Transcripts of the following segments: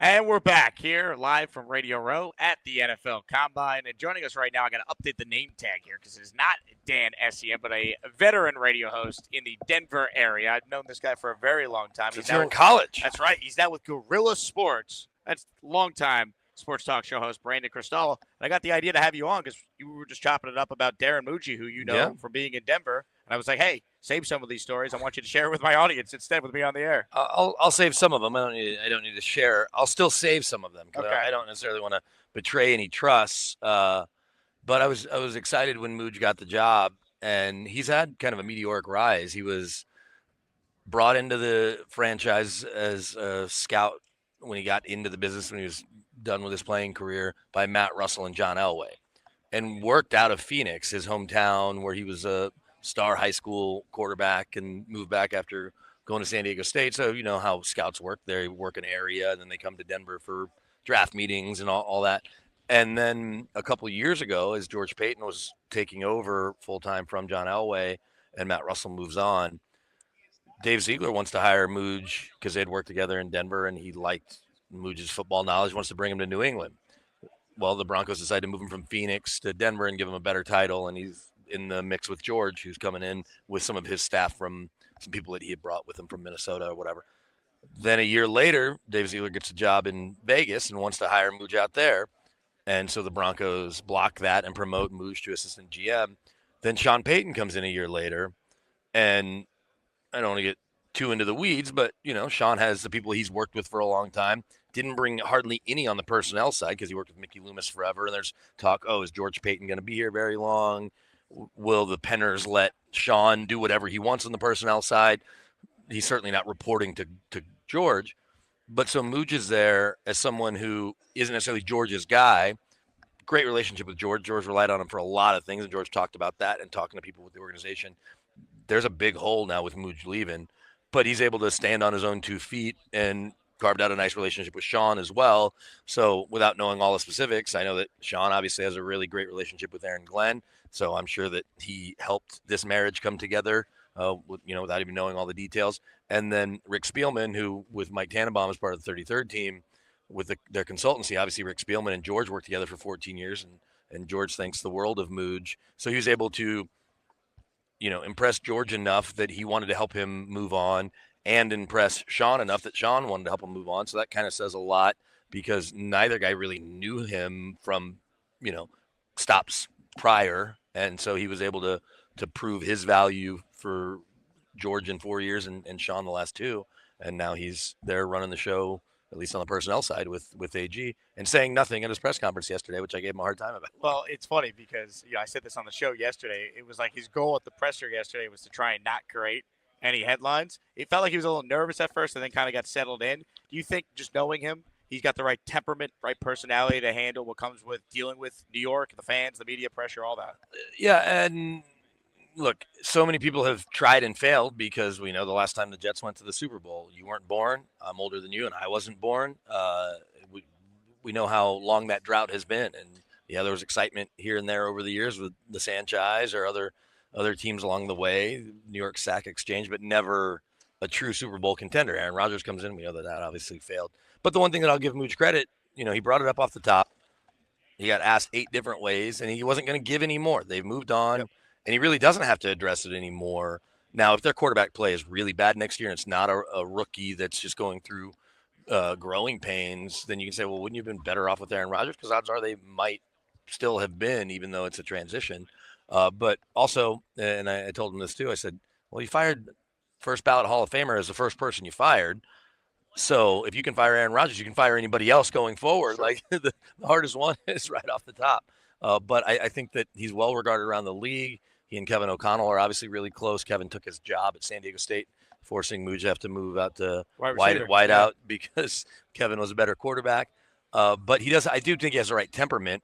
And we're back here live from Radio Row at the NFL Combine. And joining us right now, I got to update the name tag here because it's not Dan Essien, but a veteran radio host in the Denver area. I've known this guy for a very long time. Since you're in college. That's right. He's now with Gorilla Sports. That's longtime sports talk show host Brandon Krisztal. And I got the idea to have you on because you were just chopping it up about Darren Mougey, who you know from being in Denver. And I was like, hey, save some of these stories. I want you to share with my audience instead with me on the air. I'll save some of them. I don't need to share. I'll still save some of them because I don't necessarily want to betray any trusts. But I was excited when Muji got the job, and he's had kind of a meteoric rise. He was brought into the franchise as a scout when he got into the business, when he was done with his playing career, by Matt Russell and John Elway, and worked out of Phoenix, his hometown, where he was a star high school quarterback and moved back after going to San Diego State. So you know how scouts work. They work an area and then they come to Denver for draft meetings and all that. And then a couple of years ago, as George Payton was taking over full-time from John Elway and Matt Russell moves on, Dave Ziegler wants to hire Muge because they'd worked together in Denver and he liked Muge's football knowledge, wants to bring him to New England. Well, the Broncos decided to move him from Phoenix to Denver and give him a better title, and he's in the mix with George, who's coming in with some of his staff from some people that he had brought with him from Minnesota or whatever. Then a year later, Dave Ziegler gets a job in Vegas and wants to hire Muge out there. And so the Broncos block that and promote Muge to assistant GM. Then Sean Payton comes in a year later, and I don't want to get too into the weeds, but, you know, Sean has the people he's worked with for a long time. Didn't bring hardly any on the personnel side because he worked with Mickey Loomis forever. And there's talk, is George Payton going to be here very long? Will the Penners let Sean do whatever he wants on the personnel side? He's certainly not reporting to George. But so Muge is there as someone who isn't necessarily George's guy. Great relationship with George. George relied on him for a lot of things, and George talked about that and talking to people with the organization. There's a big hole now with Muge leaving, but he's able to stand on his own 2 feet and carved out a nice relationship with Sean as well. So without knowing all the specifics, I know that Sean obviously has a really great relationship with Aaron Glenn. So I'm sure that he helped this marriage come together, without even knowing all the details. And then Rick Spielman, who with Mike Tannenbaum as part of the 33rd team with their consultancy, obviously Rick Spielman and George worked together for 14 years, and George thinks the world of Muge. So he was able to, impress George enough that he wanted to help him move on, and impress Sean enough that Sean wanted to help him move on. So that kind of says a lot because neither guy really knew him from, stops prior. And so he was able to prove his value for George in 4 years and Sean the last 2. And now he's there running the show, at least on the personnel side with AG, and saying nothing at his press conference yesterday, which I gave him a hard time about. Well, it's funny because I said this on the show yesterday. It was like his goal at the presser yesterday was to try and not create any headlines. It felt like he was a little nervous at first and then kind of got settled in. Do you think just knowing him, he's got the right temperament, right personality to handle what comes with dealing with New York, the fans, the media pressure, all that? Yeah, and look, so many people have tried and failed because we know the last time the Jets went to the Super Bowl, you weren't born. I'm older than you, and I wasn't born. We know how long that drought has been, and there was excitement here and there over the years with the Sanchez or other teams along the way, New York Sack Exchange, but never a true Super Bowl contender. Aaron Rodgers comes in, we know that obviously failed. But the one thing that I'll give Muge credit, he brought it up off the top. He got asked 8 different ways, and he wasn't going to give any more. They've moved on. Yep. And he really doesn't have to address it anymore. Now, if their quarterback play is really bad next year and it's not a rookie that's just going through growing pains, then you can say, well, wouldn't you have been better off with Aaron Rodgers? Because odds are they might still have been, even though it's a transition. But also, and I told him this too, I said, well, you fired first ballot Hall of Famer as the first person you fired. So if you can fire Aaron Rodgers, you can fire anybody else going forward. Sure. Like the hardest one is right off the top. But I think that he's well regarded around the league. He and Kevin O'Connell are obviously really close. Kevin took his job at San Diego State, forcing Muge to have to move out to wide out because Kevin was a better quarterback. But I do think he has the right temperament.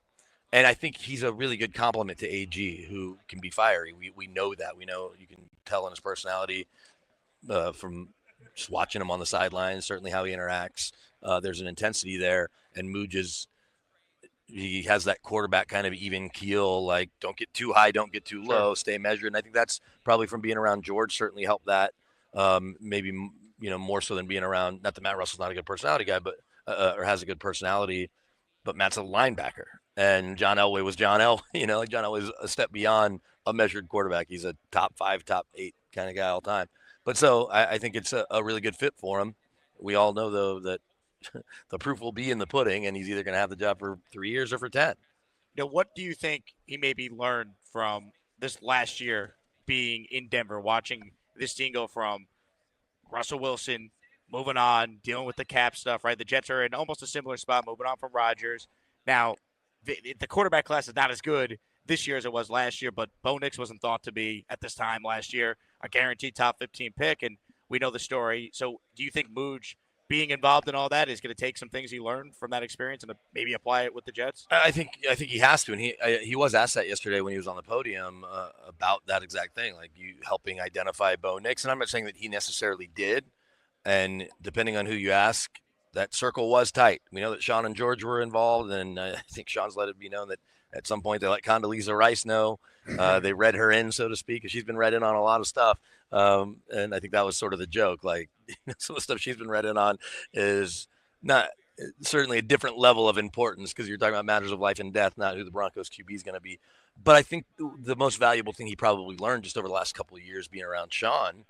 And I think he's a really good compliment to AG, who can be fiery. We know that. We know, you can tell in his personality from just watching him on the sidelines, certainly how he interacts. There's an intensity there. And Muge he has that quarterback kind of even keel, like don't get too high, don't get too low, stay measured. And I think that's probably from being around George certainly helped that. Maybe, more so than being around, not that Matt Russell's not a good personality guy, but or has a good personality, but Matt's a linebacker, and John Elway was John Elway. Like John Elway's a step beyond a measured quarterback. He's a top 5, top 8 kind of guy all time. But so I think it's a really good fit for him. We all know though that the proof will be in the pudding, and he's either going to have the job for 3 years or for 10. What do you think he maybe learned from this last year being in Denver, watching this team go from Russell Wilson moving on, dealing with the cap stuff, right? The Jets are in almost a similar spot, moving on from Rodgers. Now, the quarterback class is not as good this year as it was last year, but Bo Nix wasn't thought to be, at this time last year, a guaranteed top 15 pick, and we know the story. So do you think Muji being involved in all that is going to take some things he learned from that experience and maybe apply it with the Jets? I think he has to, and he was asked that yesterday when he was on the podium about that exact thing, like you helping identify Bo Nix. And I'm not saying that he necessarily did, and depending on who you ask, that circle was tight. We know that Sean and George were involved, and I think Sean's let it be known that at some point they let Condoleezza Rice know. They read her in, so to speak, because she's been read in on a lot of stuff. And I think that was sort of the joke. Like, some of the stuff she's been read in on is not certainly a different level of importance because you're talking about matters of life and death, not who the Broncos QB is going to be. But I think the most valuable thing he probably learned just over the last couple of years being around Sean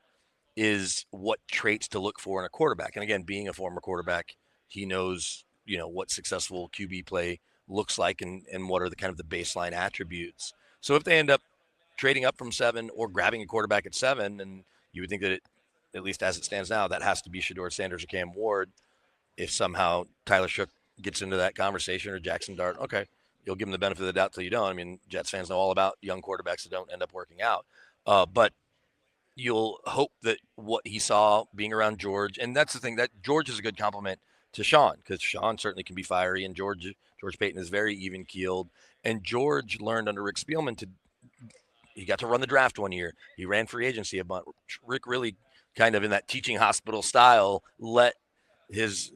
is what traits to look for in a quarterback. And again, being a former quarterback, he knows, what successful QB play looks like and what are the kind of the baseline attributes. So if they end up trading up from 7 or grabbing a quarterback at 7, and you would think that at least as it stands now, that has to be Shedeur Sanders or Cam Ward. If somehow Tyler Shook gets into that conversation or Jackson Dart, okay, you'll give him the benefit of the doubt till you don't. I mean, Jets fans know all about young quarterbacks that don't end up working out. But you'll hope that what he saw being around George, and that's the thing, that George is a good compliment to Sean, because Sean certainly can be fiery, and George Payton is very even-keeled. And George learned under Rick Spielman he got to run the draft one year. He ran free agency a bunch. Rick really kind of in that teaching hospital style let his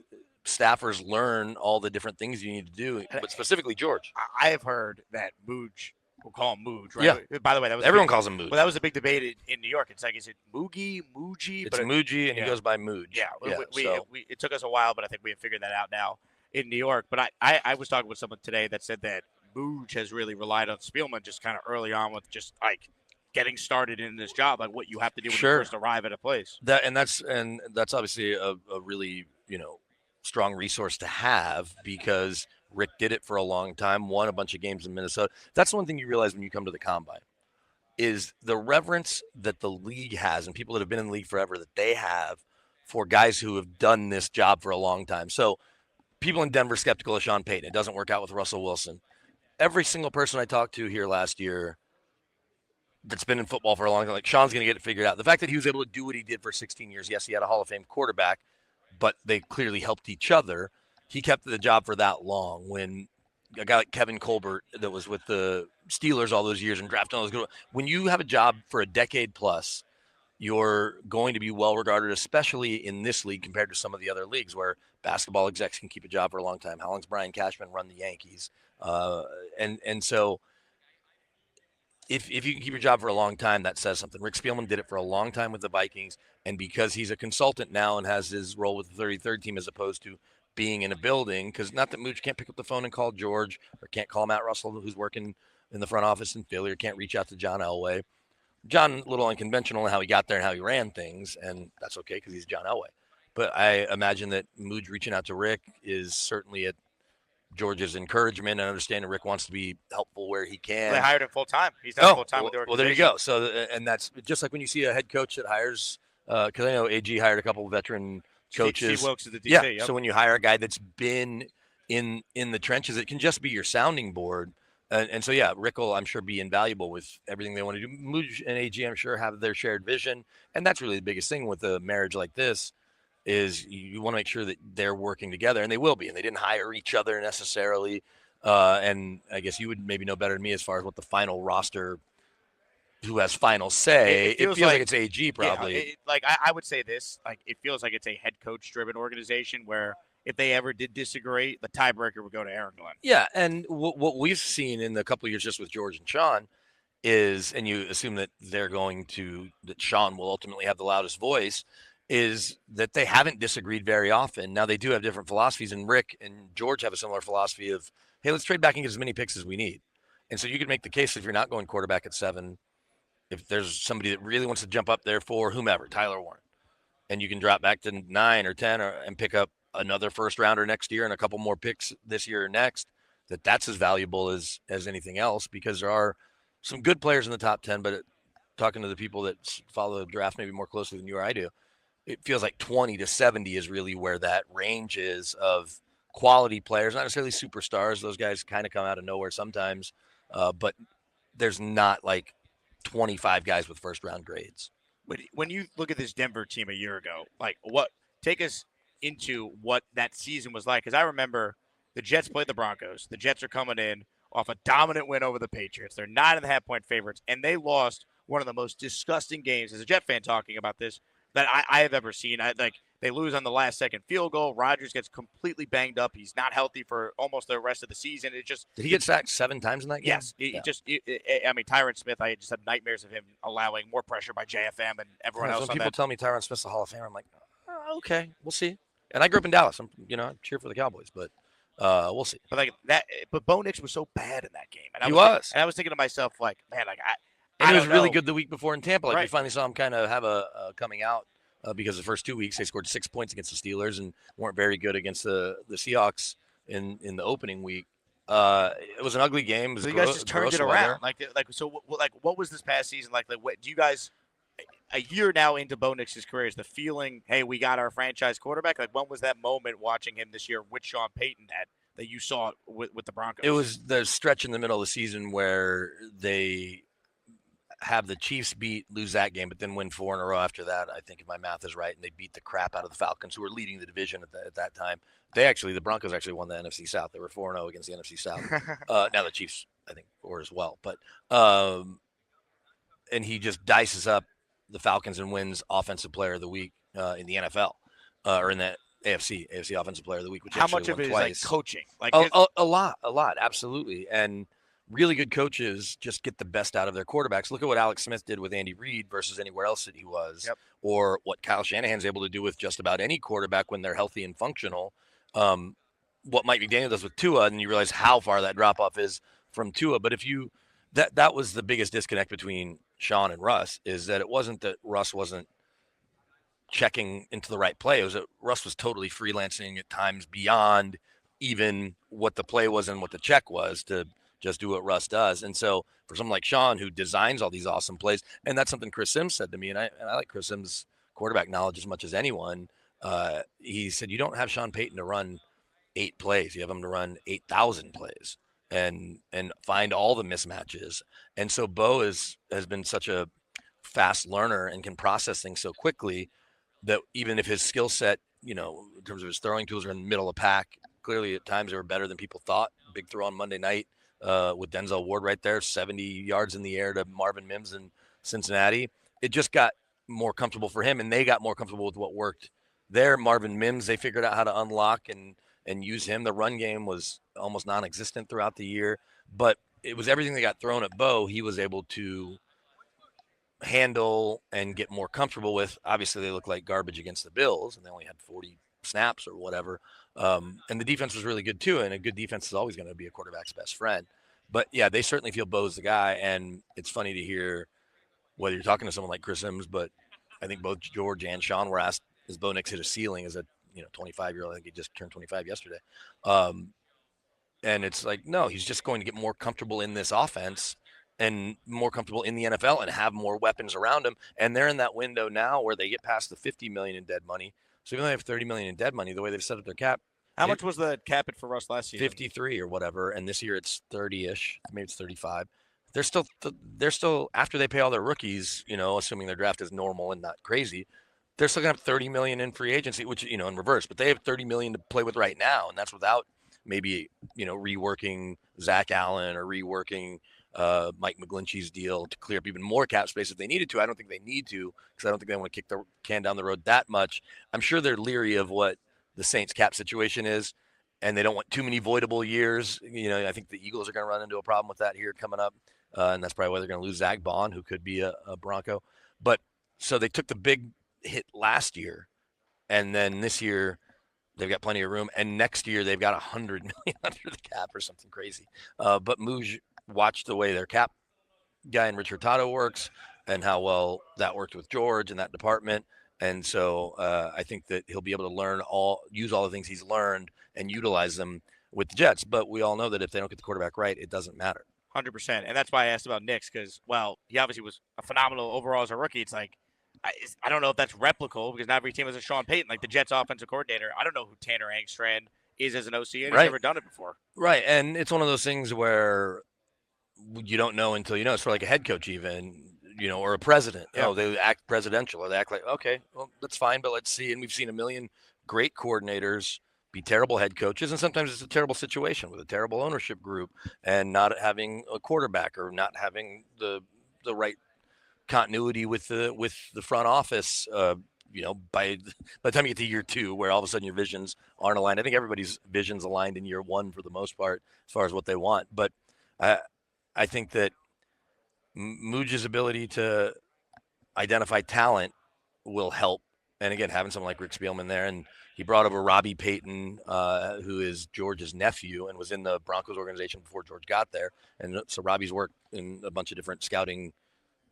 staffers learn all the different things you need to do, but specifically George. I have heard that Muji, we'll call him Muji, right? Yeah. By the way, that was everyone calls him Muji. Well, that was a big debate in New York. It's like, is it Muji? It's Muji, and he goes by Muji. Yeah. It took us a while, but I think we have figured that out now in New York. But I was talking with someone today that said that Muji has really relied on Spielman just kind of early on with just like getting started in this job, like what you have to do when you first arrive at a place. That's obviously a really strong resource to have, because Rick did it for a long time, won a bunch of games in Minnesota. That's one thing you realize when you come to the combine is the reverence that the league has, and people that have been in the league forever, that they have for guys who have done this job for a long time. So people in Denver skeptical of Sean Payton. It doesn't work out with Russell Wilson. Every single person I talked to here last year that's been in football for a long time, like, Sean's going to get it figured out. The fact that he was able to do what he did for 16 years, yes, he had a Hall of Fame quarterback, but they clearly helped each other. He kept the job for that long. When a guy like Kevin Colbert that was with the Steelers all those years and drafted all those good, when you have a job for a decade plus, you're going to be well regarded, especially in this league compared to some of the other leagues where basketball execs can keep a job for a long time. How long's Brian Cashman run the Yankees? And so if you can keep your job for a long time, that says something. Rick Spielman did it for a long time with the Vikings, and because he's a consultant now and has his role with the 33rd team as opposed to being in a building, because not that Mooch can't pick up the phone and call George, or can't call Matt Russell, who's working in the front office in Philly, or can't reach out to John Elway. John, a little unconventional in how he got there and how he ran things, and that's okay because he's John Elway. But I imagine that Mooj reaching out to Rick is certainly at George's encouragement and understanding Rick wants to be helpful where he can. Well, they hired him full time. He's done full time with the organization. Well, there you go. So, and that's just like when you see a head coach that hires, because I know AG hired a couple of veteran coaches. Steve Wilkes is the DC. Yeah. Yep. So when you hire a guy that's been in the trenches, it can just be your sounding board. And so, yeah, Rick will, I'm sure, be invaluable with everything they want to do. Mooj and AG, I'm sure, have their shared vision. And that's really the biggest thing with a marriage like this is you want to make sure that they're working together, and they will be. And they didn't hire each other necessarily. And I guess you would maybe know better than me as far as what the final roster, who has final say. It feels like it's AG probably. Yeah, I would say this. Like, it feels like it's a head coach-driven organization where if they ever did disagree, the tiebreaker would go to Aaron Glenn. Yeah, and what we've seen in the couple of years just with George and Sean is, and you assume that that Sean will ultimately have the loudest voice, is that they haven't disagreed very often. Now they do have different philosophies, and Rick and George have a similar philosophy of, hey, let's trade back and get as many picks as we need. And so you could make the case if you're not going quarterback at 7, if there's somebody that really wants to jump up there for whomever, Tyler Warren, and you can drop back to 9 or 10 and pick up another first rounder next year and a couple more picks this year or next, that's as valuable as anything else, because there are some good players in the top 10, but talking to the people that follow the draft maybe more closely than you or I do, it feels like 20 to 70 is really where that range is of quality players, not necessarily superstars. Those guys kind of come out of nowhere sometimes, but there's not like 25 guys with first round grades. When you look at this Denver team a year ago, like take us into what that season was like? Because I remember the Jets played the Broncos. The Jets are coming in off a dominant win over the Patriots. They're 9.5-point favorites, and they lost one of the most disgusting games, as a Jet fan talking about this, that I have ever seen. They lose on the last second field goal. Rodgers gets completely banged up. He's not healthy for almost the rest of the season. Did he get sacked 7 times in that game? Yes. Tyron Smith, I just had nightmares of him allowing more pressure by JFM and everyone else. When people tell me Tyron Smith's a Hall of Famer, I'm like, oh, okay, we'll see. And I grew up in Dallas. I cheer for the Cowboys, but we'll see. But Bo Nix was so bad in that game. And I was thinking to myself, like, man, like he was really good the week before in Tampa. Like, right. We finally saw him kind of have a coming out because the first 2 weeks they scored 6 points against the Steelers and weren't very good against the Seahawks in the opening week. It was an ugly game. So you guys just turned it around. What was this past season like? What do you guys? A year now into Bo Nix's career, is the feeling, hey, we got our franchise quarterback? Like, when was that moment watching him this year with Sean Payton that you saw with the Broncos? It was the stretch in the middle of the season where they have the Chiefs lose that game, but then win 4 in a row after that, I think if my math is right, and they beat the crap out of the Falcons, who were leading the division at that time. The Broncos actually won the NFC South. They were 4-0 against the NFC South. Now the Chiefs, I think, were as well. But and he just dices up the Falcons and wins Offensive Player of the Week in the NFL or in the AFC Offensive Player of the Week. Which how much of it twice. Is like coaching? Like a lot, absolutely. And really good coaches just get the best out of their quarterbacks. Look at what Alex Smith did with Andy Reid versus anywhere else that he was, or what Kyle Shanahan's able to do with just about any quarterback when they're healthy and functional. What Mike McDaniel does with Tua, and you realize how far that drop-off is from Tua. But if you that was the biggest disconnect between Sean and Russ, is that it wasn't that Russ wasn't checking into the right play. It was that Russ was totally freelancing at times beyond even what the play was and what the check was to just do what Russ does. And so for someone like Sean, who designs all these awesome plays, and that's something Chris Sims said to me, and I like Chris Sims' quarterback knowledge as much as anyone. He said, you don't have Sean Payton to run 8 plays. You have him to run 8,000 plays and find all the mismatches. And so Bo has been such a fast learner and can process things so quickly that even if his skill set, in terms of his throwing tools are in the middle of the pack, clearly at times they were better than people thought. Big throw on Monday night with Denzel Ward right there, 70 yards in the air to Marvin Mims in Cincinnati. It just got more comfortable for him, and they got more comfortable with what worked there. Marvin Mims, they figured out how to unlock and use him. The run game was almost non-existent throughout the year, but it was everything that got thrown at Bo, he was able to handle and get more comfortable with. Obviously, they looked like garbage against the Bills, and they only had 40 snaps or whatever. And the defense was really good too, and a good defense is always going to be a quarterback's best friend. But yeah, they certainly feel Bo's the guy, and it's funny to hear whether you're talking to someone like Chris Sims, but I think both George and Sean were asked, "Is Bo Nix hit a ceiling as a 25-year-old?" I think he just turned 25 yesterday. And it's like, no, he's just going to get more comfortable in this offense and more comfortable in the NFL and have more weapons around him. And they're in that window now where they get past the $50 million in dead money. So even though they have $30 million in dead money, the way they've set up their cap. How much was the cap it for Russ last season? 53 or whatever. And this year it's 30-ish. Maybe it's 35. They're still after they pay all their rookies, assuming their draft is normal and not crazy, they're still gonna have $30 million in free agency, which, in reverse, but they have $30 million to play with right now. And that's without maybe, reworking Zach Allen or reworking Mike McGlinchey's deal to clear up even more cap space if they needed to. I don't think they need to, because I don't think they want to kick the can down the road that much. I'm sure they're leery of what the Saints cap situation is, and they don't want too many voidable years. I think the Eagles are going to run into a problem with that here coming up, and that's probably why they're going to lose Zach Bond, who could be a Bronco. But so they took the big hit last year, and then this year they've got plenty of room, and next year they've got $100 million under the cap or something crazy. But Muji watched the way their cap guy in Rich Hurtado works and how well that worked with George in that department. And so I think that he'll be able to use all the things he's learned and utilize them with the Jets. But we all know that if they don't get the quarterback right, it doesn't matter. 100%. And that's why I asked about Nix because, well, he obviously was a phenomenal overall as a rookie. It's like, I don't know if that's replicable because not every team has a Sean Payton, like the Jets offensive coordinator. I don't know who Tanner Angstrand is as an OC, and he's never done it before. Right. And it's one of those things where you don't know until you know. It's for like a head coach even, or a president. Yeah. Oh, they act presidential, or they act like, okay, well, that's fine, but let's see. And we've seen a million great coordinators be terrible head coaches, and sometimes it's a terrible situation with a terrible ownership group and not having a quarterback or not having the right continuity with the front office. By the time you get to year 2, where all of a sudden your visions aren't aligned. I think everybody's visions aligned in year 1 for the most part as far as what they want, but I think that Muji's ability to identify talent will help. And again, having someone like Rick Spielman there, and he brought over Robbie Payton, who is George's nephew and was in the Broncos organization before George got there. And so Robbie's worked in a bunch of different scouting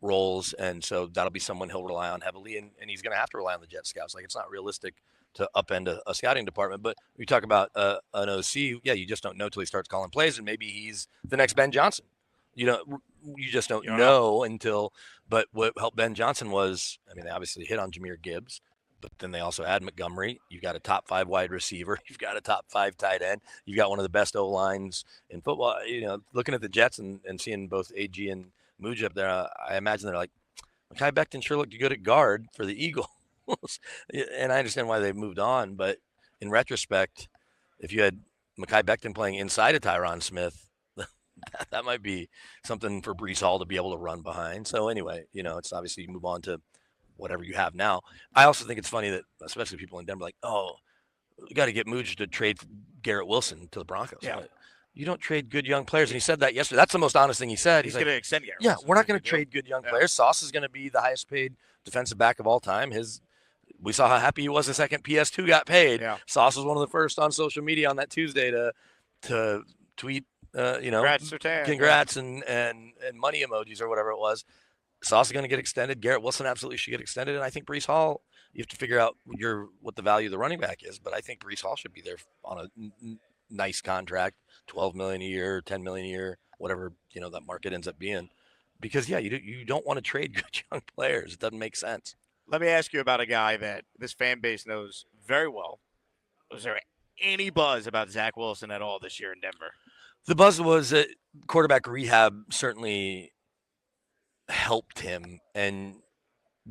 roles. And so that'll be someone he'll rely on heavily. And he's going to have to rely on the Jet scouts. Like, it's not realistic to upend a scouting department. But we talk about an OC. Yeah, you just don't know till he starts calling plays. And maybe he's the next Ben Johnson. You just don't know until. But what helped Ben Johnson was, I mean, they obviously hit on Jahmyr Gibbs, but then they also add Montgomery. You've got a top 5 wide receiver. You've got a top 5 tight end. You've got one of the best O-lines in football. Looking at the Jets and seeing both AG and Muji up there, I imagine they're like, Mekhi Becton sure looked good at guard for the Eagles. And I understand why they moved on, but in retrospect, if you had Mekhi Becton playing inside of Tyron Smith, that might be something for Breece Hall to be able to run behind. So anyway, it's obviously you move on to whatever you have now. I also think it's funny that, especially people in Denver, like, oh, we got to get Muji to trade Garrett Wilson to the Broncos. Yeah. Like, you don't trade good young players. And he said that yesterday. That's the most honest thing he said. He's like, going to extend Garrett Wilson. We're not going to trade good young players. Sauce is going to be the highest paid defensive back of all time. We saw how happy he was the second PS2 got paid. Yeah. Sauce was one of the first on social media on that Tuesday to tweet, congrats and money emojis or whatever it was. Sauce is going to get extended. Garrett Wilson absolutely should get extended. And I think Breece Hall, you have to figure out what the value of the running back is. But I think Breece Hall should be there on a nice contract, $12 million a year, $10 million a year, whatever, that market ends up being. Because, you don't want to trade good young players. It doesn't make sense. Let me ask you about a guy that this fan base knows very well. Was there any buzz about Zach Wilson at all this year in Denver? The buzz was that quarterback rehab certainly helped him, and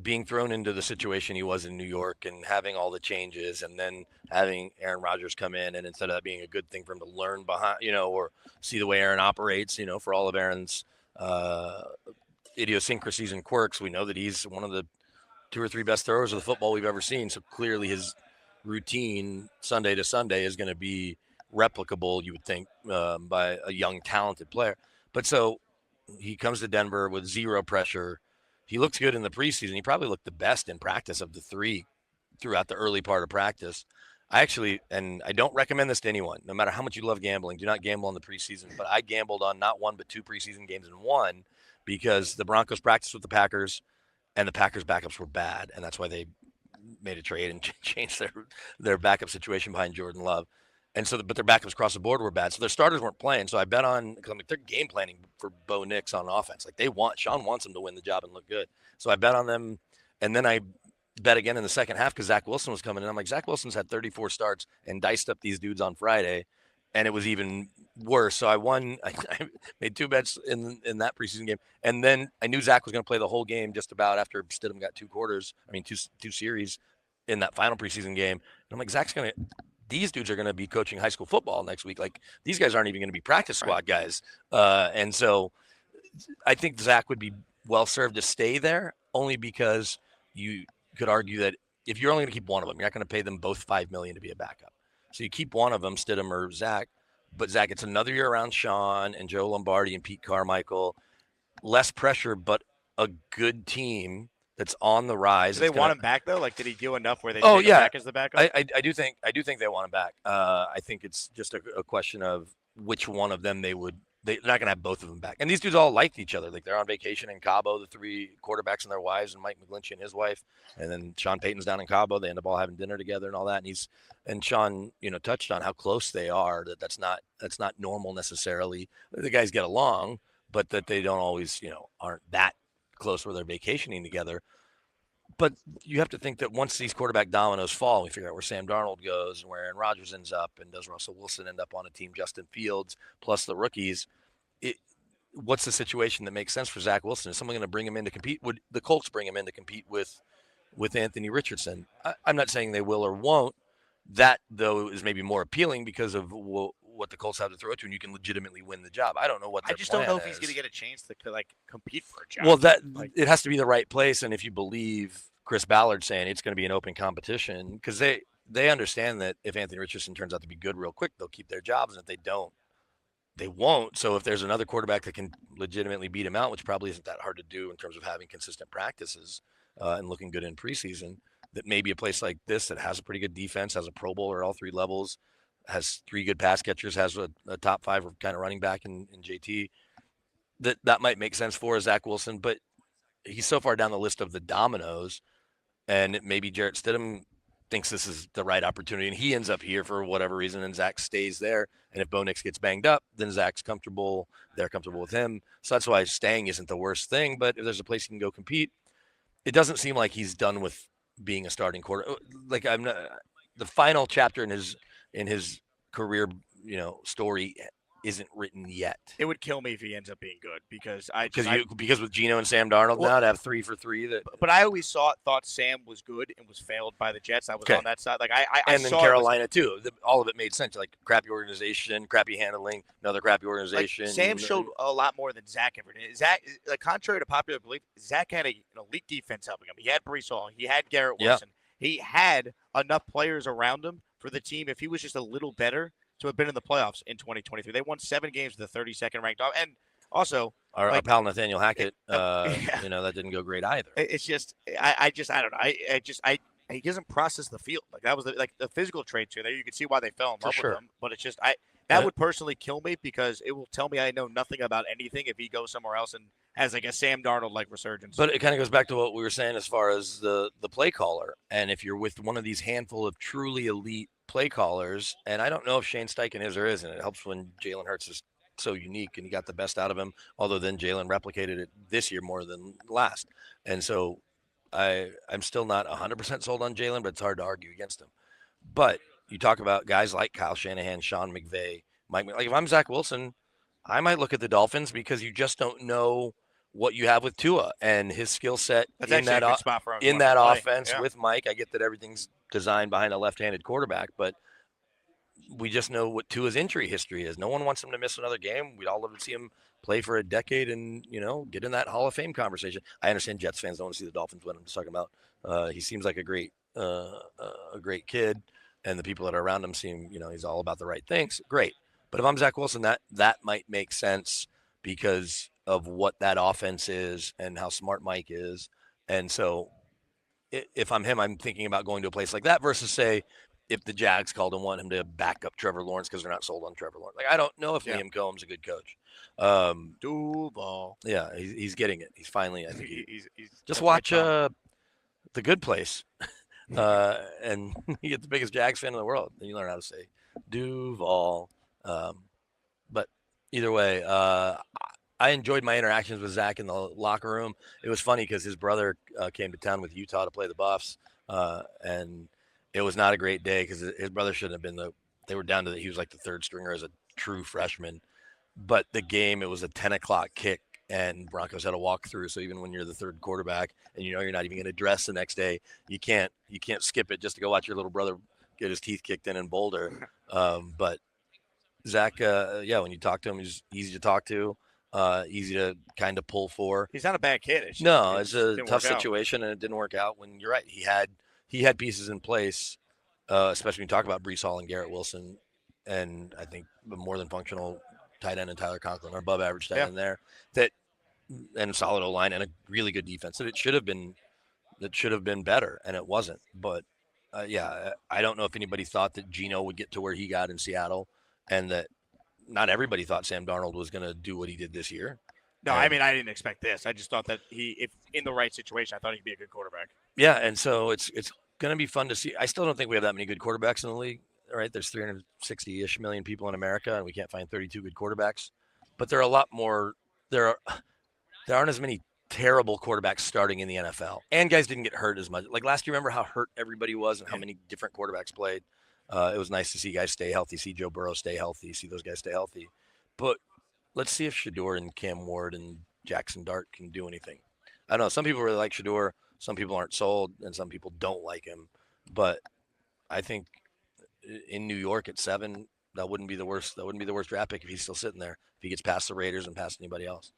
being thrown into the situation he was in New York and having all the changes, and then having Aaron Rodgers come in, and instead of that being a good thing for him to learn behind, or see the way Aaron operates, for all of Aaron's idiosyncrasies and quirks, we know that he's one of the 2 or 3 best throwers of the football we've ever seen. So clearly his routine Sunday to Sunday is going to be replicable, you would think, by a young, talented player. But so he comes to Denver with zero pressure. He looks good in the preseason. He probably looked the best in practice of the 3 throughout the early part of practice. I don't recommend this to anyone, no matter how much you love gambling. Do not gamble on the preseason. But I gambled on not 1 but 2 preseason games in one, because the Broncos practiced with the Packers, and the Packers backups were bad, and that's why they made a trade and changed their backup situation behind Jordan Love. And so, but their backups across the board were bad. So their starters weren't playing. So I bet on, because they're game planning for Bo Nix on offense. Like, Sean wants them to win the job and look good. So I bet on them. And then I bet again in the second half because Zach Wilson was coming in. I'm like, Zach Wilson's had 34 starts and diced up these dudes on Friday, and it was even worse. So I won. I made 2 bets in that preseason game. And then I knew Zach was going to play the whole game just about after Stidham got 2 series in that final preseason game. And I'm like, these dudes are going to be coaching high school football next week. Like, these guys aren't even going to be practice squad guys. And so I think Zach would be well served to stay there, only because you could argue that if you're only going to keep one of them, you're not going to pay them both $5 million to be a backup. So you keep one of them, Stidham or Zach, but Zach gets another year around Sean and Joe Lombardi and Pete Carmichael, less pressure, but a good team that's on the rise. Do they want him back though? Like, did he do enough where they Oh take him yeah, back as the backup? I do think they want him back. I think it's just a question of which one of them they would. They're not gonna have both of them back. And these dudes all liked each other. Like they're on vacation in Cabo, the three quarterbacks and their wives, and Mike McGlinchey and his wife, and then Sean Payton's down in Cabo. They end up all having dinner together and all that. And Sean, touched on how close they are. That's not normal necessarily. The guys get along, but that they don't always, aren't that close where they're vacationing together. But you have to think that once these quarterback dominoes fall, we figure out where Sam Darnold goes and where Aaron Rodgers ends up, and does Russell Wilson end up on a team, Justin Fields, plus the rookies. What's the situation that makes sense for Zach Wilson? Is someone going to bring him in to compete? Would the Colts bring him in to compete with Anthony Richardson? I'm not saying they will or won't. That, though, is maybe more appealing because of what the Colts have to throw to, and you can legitimately win the job. I don't know what their I just don't know if plan he's is. going to get a chance to compete for a job. Well, it has to be the right place, and if you believe Chris Ballard saying it's going to be an open competition, because they understand that if Anthony Richardson turns out to be good real quick, they'll keep their jobs, and if they don't, they won't. So if there's another quarterback that can legitimately beat him out, which probably isn't that hard to do in terms of having consistent practices and looking good in preseason, that maybe a place like this that has a pretty good defense, has a Pro Bowler at all three levels, has three good pass catchers, has a top five kind of running back in JT, that might make sense for Zach Wilson. But he's so far down the list of the dominoes, and maybe Jarrett Stidham thinks this is the right opportunity, and he ends up here for whatever reason, and Zach stays there. And if Bo Nix gets banged up, then Zach's comfortable. They're comfortable with him. So that's why staying isn't the worst thing. But if there's a place he can go compete, it doesn't seem like he's done with being a starting quarter. Like I'm not, the final chapter in his career, story isn't written yet. It would kill me if he ends up being good because because with Geno and Sam Darnold now to have 3 for 3 But I always thought Sam was good and was failed by the Jets. I was on that side. And then Carolina too. All of it made sense. Like crappy organization, crappy handling, another crappy organization. Sam showed a lot more than Zach ever did. Zach, contrary to popular belief, Zach had an elite defense helping him. He had Breece Hall. He had Garrett Wilson. He had enough players around him for the team. If he was just a little better, to have been in the playoffs in 2023. They won 7 games with the 32nd ranked off. And also our pal Nathaniel Hackett, that didn't go great either. It's just, I don't know. He doesn't process the field. That was the physical traits here. There you can see why they fell in love with him. But it's just, that would personally kill me because it will tell me I know nothing about anything if he goes somewhere else and has a Sam Darnold resurgence. But it kind of goes back to what we were saying as far as the play caller. And if you're with one of these handful of truly elite play callers, and I don't know if Shane Steichen is or isn't. It helps when Jalen Hurts is so unique and he got the best out of him, although then Jalen replicated it this year more than last. And so I'm still not 100% sold on Jalen, but it's hard to argue against him. But you talk about guys like Kyle Shanahan, Sean McVay, Mike. Like if I'm Zach Wilson, I might look at the Dolphins because you just don't know what you have with Tua and his skill set in that offense with Mike. I get that everything's designed behind a left-handed quarterback, but we just know what Tua's injury history is. No one wants him to miss another game. We'd all love to see him play for a decade and, get in that Hall of Fame conversation. I understand Jets fans don't want to see the Dolphins win. I'm just talking about he seems like a great kid, and the people that are around him seem, he's all about the right things. Great. But if I'm Zach Wilson, that might make sense because of what that offense is and how smart Mike is. And so if I'm him, I'm thinking about going to a place like that versus, say, if the Jags called and want him to back up Trevor Lawrence because they're not sold on Trevor Lawrence. I don't know if Liam Cohen's a good coach. Duval. Yeah, he's getting it. He's finally, I think he's just watch The Good Place and you get the biggest Jags fan in the world. Then you learn how to say Duval. But either way, I enjoyed my interactions with Zach in the locker room. It was funny because his brother came to town with Utah to play the Buffs, and it was not a great day because his brother shouldn't have been they were down to he was like the third stringer as a true freshman. But the game, it was a 10 o'clock kick, and Broncos had a walkthrough. So even when you're the third quarterback and you're not even going to dress the next day, you can't skip it just to go watch your little brother get his teeth kicked in Boulder. But Zach, when you talk to him, he's easy to talk to. Easy to kind of pull for. He's not a bad kid. It's a tough situation, and it didn't work out. When you're right, he had pieces in place, especially when you talk about Breece Hall and Garrett Wilson, and I think the more than functional tight end and Tyler Conklin, or above average tight end there, and a solid O line and a really good defense. That it should have been that should have been better, and it wasn't. But I don't know if anybody thought that Geno would get to where he got in Seattle, and that not everybody thought Sam Darnold was going to do what he did this year. No, I mean, I didn't expect this. I just thought that if in the right situation, I thought he'd be a good quarterback. Yeah, and so it's going to be fun to see. I still don't think we have that many good quarterbacks in the league. All right, there's 360-ish million people in America, and we can't find 32 good quarterbacks. But there are a lot more. There aren't as many terrible quarterbacks starting in the NFL, and guys didn't get hurt as much. Like last year, remember how hurt everybody was and how many different quarterbacks played. It was nice to see guys stay healthy, see Joe Burrow stay healthy, see those guys stay healthy. But let's see if Shador and Cam Ward and Jackson Dart can do anything. I don't know. Some people really like Shador. Some people aren't sold, and some people don't like him. But I think in New York at 7, that wouldn't be the worst. That wouldn't be the worst draft pick if he's still sitting there. If he gets past the Raiders and past anybody else.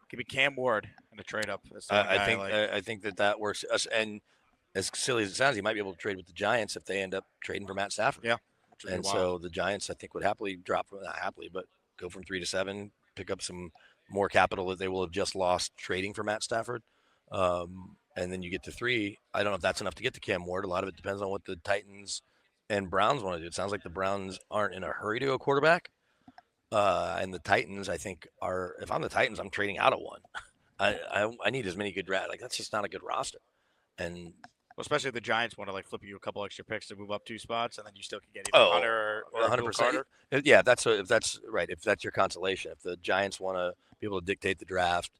Give me Cam Ward in a trade up. I think that works. And as silly as it sounds, he might be able to trade with the Giants if they end up trading for Matt Stafford. Yeah. And so the Giants, I think, would happily drop – not happily, but go from 3 to 7, pick up some more capital that they will have just lost trading for Matt Stafford. And then you get to 3. I don't know if that's enough to get to Cam Ward. A lot of it depends on what the Titans and Browns want to do. It sounds like the Browns aren't in a hurry to go quarterback. And the Titans, I think, are – if I'm the Titans, I'm trading out of one. I need as many good drafts. Like, that's just not a good roster. And – especially if the Giants want to like flip you a couple extra picks to move up 2 spots, and then you still can get either Hunter or 100%. Yeah, if that's right. If that's your consolation, if the Giants want to be able to dictate the draft,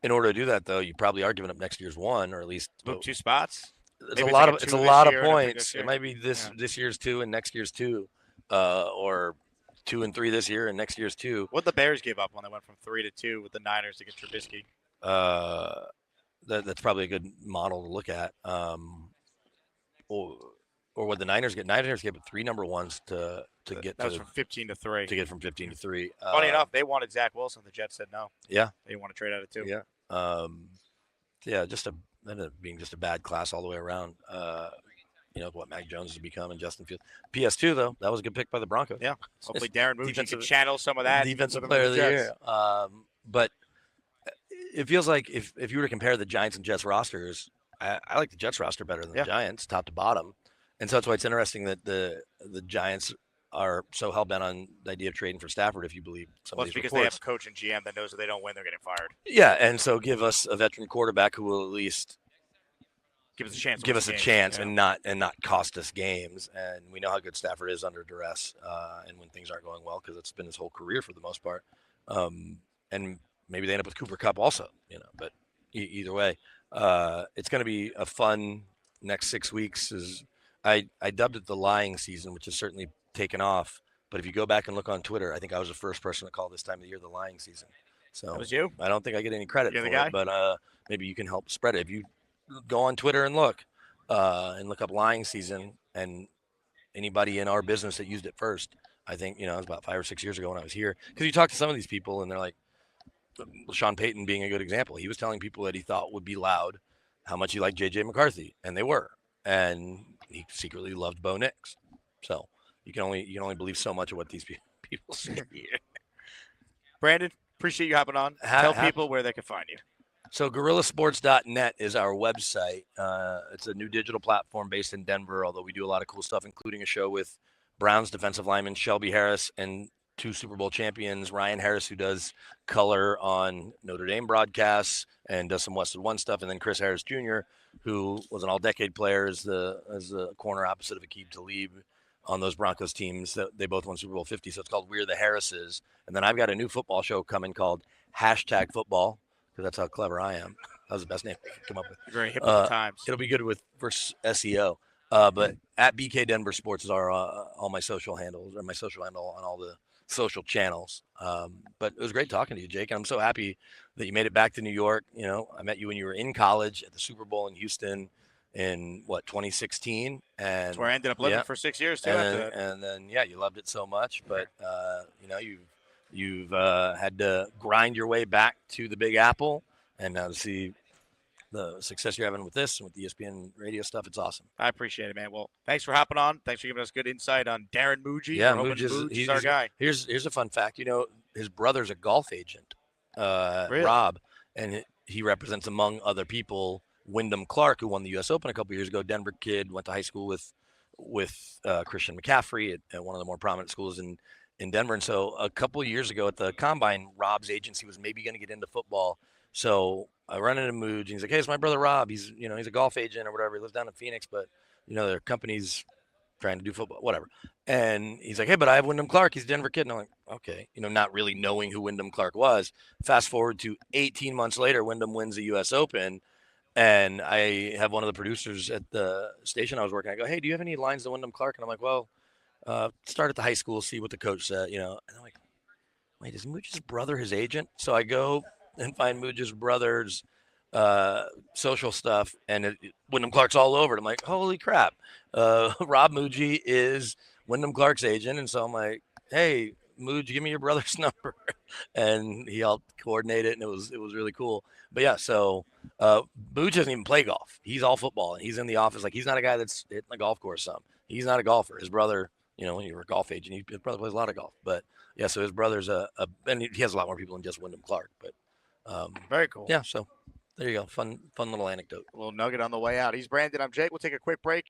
in order to do that, though, you probably are giving up next year's 1, or at least move 2 spots. It's a lot of points. It might be this year's 2 and next year's 2, or 2 and 3 this year and next year's 2. What the Bears gave up when they went from 3 to 2 with the Niners to get Trubisky? That's probably a good model to look at. Or what the Niners get. Niners gave up 3 number 1s to get. That was from 15 to 3. To get from 15 to 3. Funny enough, they wanted Zach Wilson. The Jets said no. Yeah, they didn't want to trade out of 2. Yeah. Ended up being just a bad class all the way around. What Mac Jones has become and Justin Fields. PS2 though, that was a good pick by the Broncos. Yeah, hopefully Darren Mougey can channel some of that. Defensive player of the year. But it feels like if you were to compare the Giants and Jets rosters, I like the Jets roster better than the Giants, top to bottom. And so that's why it's interesting that the Giants are so hell-bent on the idea of trading for Stafford, if you believe some of these because reports. They have a coach and GM that knows if they don't win, they're getting fired. Yeah, and so give us a veteran quarterback who will at least give us a chance. Give us a chance and not cost us games. And we know how good Stafford is under duress and when things aren't going well, because it's been his whole career for the most part. And maybe they end up with Cooper Kupp also, but either way, it's going to be a fun next 6 weeks. I dubbed it the lying season, which has certainly taken off. But if you go back and look on Twitter, I think I was the first person to call this time of the year the lying season. So that was you. I don't think I get any credit You're for the guy? it, but maybe you can help spread it. If you go on Twitter and look up lying season, and anybody in our business that used it first, I think, it was about 5 or 6 years ago when I was here. Because you talk to some of these people and they're like, Sean Payton being a good example. He was telling people that he thought would be loud how much he liked J.J. McCarthy, and they were. And he secretly loved Bo Nix. So you can only believe so much of what these people say. Brandon, appreciate you hopping on. Tell people where they can find you. So GorillaSports.net is our website. It's a new digital platform based in Denver, although we do a lot of cool stuff, including a show with Browns defensive lineman Shelby Harris and 2 Super Bowl champions, Ryan Harris, who does color on Notre Dame broadcasts and does some Westwood One stuff, and then Chris Harris Jr., who was an all-decade player as the corner opposite of Aqib Talib on those Broncos teams. They both won Super Bowl 50, so it's called We're the Harrises. And then I've got a new football show coming called #Football, because that's how clever I am. That was the best name I could come up with. Very hip at the times. It'll be good for SEO. But at BK Denver Sports is all my social handles, or my social handle on all the social channels. But it was great talking to you, Jake. And I'm so happy that you made it back to New York. I met you when you were in college at the Super Bowl in Houston in 2016. And that's where I ended up living for 6 years too. And then you loved it so much. But you've had to grind your way back to the Big Apple, and now to see the success you're having with this and with the ESPN radio stuff, it's awesome. I appreciate it, man. Well, thanks for hopping on. Thanks for giving us good insight on Darren Mougey. Yeah, Muji's our guy. Here's a fun fact. His brother's a golf agent, really? Rob, and he represents, among other people, Wyndham Clark, who won the U.S. Open a couple years ago, Denver kid, went to high school with Christian McCaffrey at one of the more prominent schools in Denver. And so a couple of years ago at the Combine, Rob's agency was maybe going to get into football. So I run into Mooj, and he's like, "Hey, it's my brother Rob. He's a golf agent or whatever. He lives down in Phoenix, but their company's trying to do football, whatever." And he's like, "Hey, but I have Wyndham Clark. He's a Denver kid." And I'm like, "Okay," not really knowing who Wyndham Clark was. Fast forward to 18 months later, Wyndham wins the U.S. Open. And I have one of the producers at the station I was working at. I go, "Hey, do you have any lines to Wyndham Clark?" And I'm like, "Well, start at the high school, see what the coach said, And I'm like, "Wait, is Mooch's brother his agent?" So I go and find Mooch's brother's social stuff, and Wyndham Clark's all over it. I'm like, "Holy crap. Rob Mougey is Wyndham Clark's agent." And so I'm like, "Hey, Mooj, give me your brother's number." And he helped coordinate it, and it was really cool. But yeah, so Mooj doesn't even play golf. He's all football, and he's in the office. Like, he's not a guy that's hitting the golf course some. He's not a golfer. His brother, when you're a golf agent, his brother plays a lot of golf. But yeah, so his brother's and he has a lot more people than just Wyndham Clark. But very cool. Yeah, so there you go. Fun little anecdote. A little nugget on the way out. He's Brandon. I'm Jake. We'll take a quick break.